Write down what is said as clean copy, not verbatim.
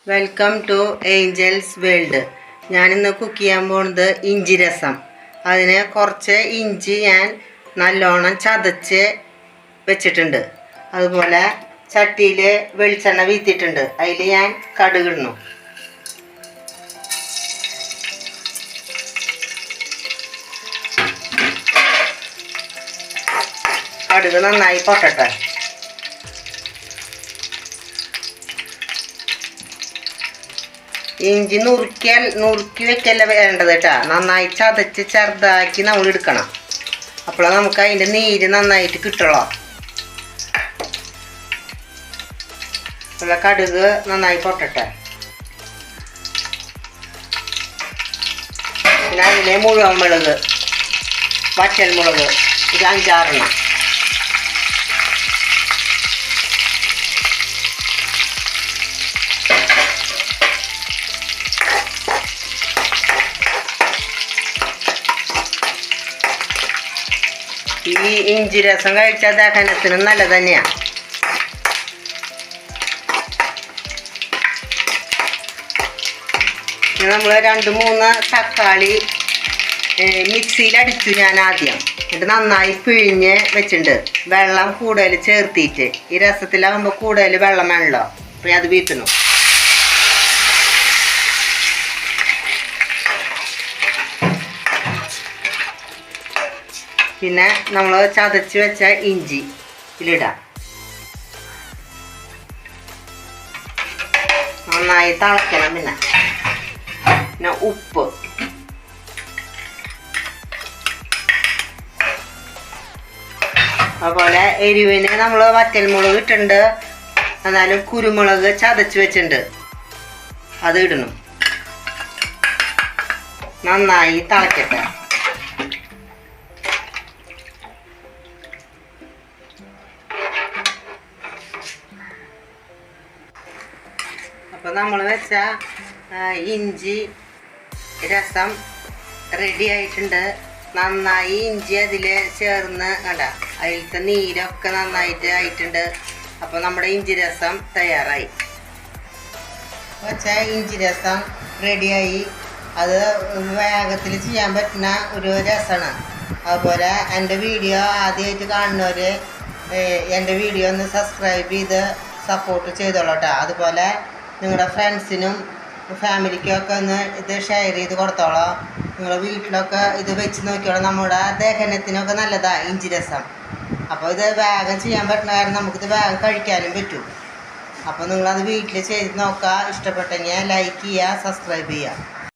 Welcome to angels world. ഞാനിന്ന് cook ചെയ്യാൻ പോകുന്നത് ഇഞ്ചി രസം. അതിന് കുറച്ച് ഇഞ്ചി ഞാൻ നല്ലോണം ചതച്ച് വെച്ചിട്ടുണ്ട്. അതുപോലെ ചട്ടിയിൽ വെളിച്ചെണ്ണ വീത്തിയിട്ടുണ്ട്. അതിൽ ഞാൻ കടുകിടണം. കടുക് നന്നായി പൊട്ടട്ടെ. ഇഞ്ചി നുറുക്കി വെക്കല്ല വേണ്ടത് കേട്ടോ. നന്നായി ചതച്ച് ചെറുതാക്കി നമ്മൾ എടുക്കണം. അപ്പോഴാണ് നമുക്ക് അതിൻ്റെ നീര് നന്നായിട്ട് കിട്ടുള്ളൂ. ഉള്ള കടുക് നന്നായി പൊട്ടട്ടെ. പിന്നെ അതിലെ മുഴുവൻ മുളക്, വറ്റൽ മുളക് ഒരു 5-6 ഈ ഇഞ്ചി രസം കഴിച്ചാൽ ദഹനത്തിന് നല്ലത് തന്നെയാണ്. നമ്മൾ 2-3 തക്കാളി മിക്സിയിൽ അടിച്ചു ഞാൻ ആദ്യം. എന്നിട്ട് നന്നായി പിഴിഞ്ഞ് വെച്ചിട്ടുണ്ട്. വെള്ളം കൂടുതൽ ചേർത്തിട്ട് ഈ രസത്തിലാകുമ്പോൾ കൂടുതൽ വെള്ളം വേണമല്ലോ. അപ്പം അത് വീട്ടുന്നു. പിന്നെ നമ്മൾ ചതച്ച് വെച്ച ഇഞ്ചി ഇതിലിടാം. നന്നായി തിളയ്ക്കണം. പിന്നെ ഉപ്പ്, അതുപോലെ എരിവിന് നമ്മൾ വറ്റൽമുളക് ഇട്ടിട്ടുണ്ട്. എന്നാലും കുരുമുളക് ചതച്ച് വെച്ചിട്ടുണ്ട്, അത് ഇടണം. നന്നായി തിളക്കട്ടെ. അപ്പോൾ നമ്മൾ വെച്ച ഇഞ്ചി രസം റെഡി ആയിട്ടുണ്ട്. നന്നായി ഇഞ്ചി അതിൽ ചേർന്ന് കണ്ട അതിലത്തെ നീരൊക്കെ നന്നായിട്ട് ആയിട്ടുണ്ട്. അപ്പോൾ നമ്മുടെ ഇഞ്ചി രസം തയ്യാറായി. വെച്ച ഇഞ്ചി രസം റെഡിയായി. അത് വേഗത്തിൽ ചെയ്യാൻ പറ്റുന്ന ഒരു രസമാണ്. അതുപോലെ എൻ്റെ വീഡിയോ ആദ്യമായിട്ട് കാണുന്നവർ എൻ്റെ വീഡിയോ ഒന്ന് സബ്സ്ക്രൈബ് ചെയ്ത് സപ്പോർട്ട് ചെയ്തോളൂട്ടോ. അതുപോലെ നിങ്ങളുടെ ഫ്രണ്ട്സിനും ഫാമിലിക്കൊക്കെ ഒന്ന് ഇത് ഷെയർ ചെയ്ത് കൊടുത്തോളൂ. നിങ്ങളുടെ വീട്ടിലൊക്കെ ഇത് വെച്ച് നോക്കിയോളൂ. നമ്മുടെ ദഹനത്തിനൊക്കെ നല്ലതാണ് ഇഞ്ചി രസം. അപ്പോൾ ഇത് വേഗം ചെയ്യാൻ പറ്റുന്ന കാരണം നമുക്കിത് വേഗം കഴിക്കാനും പറ്റും. അപ്പോൾ നിങ്ങളത് വീട്ടിൽ ചെയ്ത് നോക്കുക. ഇഷ്ടപ്പെട്ടെങ്കിൽ ലൈക്ക് ചെയ്യുക, സബ്സ്ക്രൈബ് ചെയ്യുക.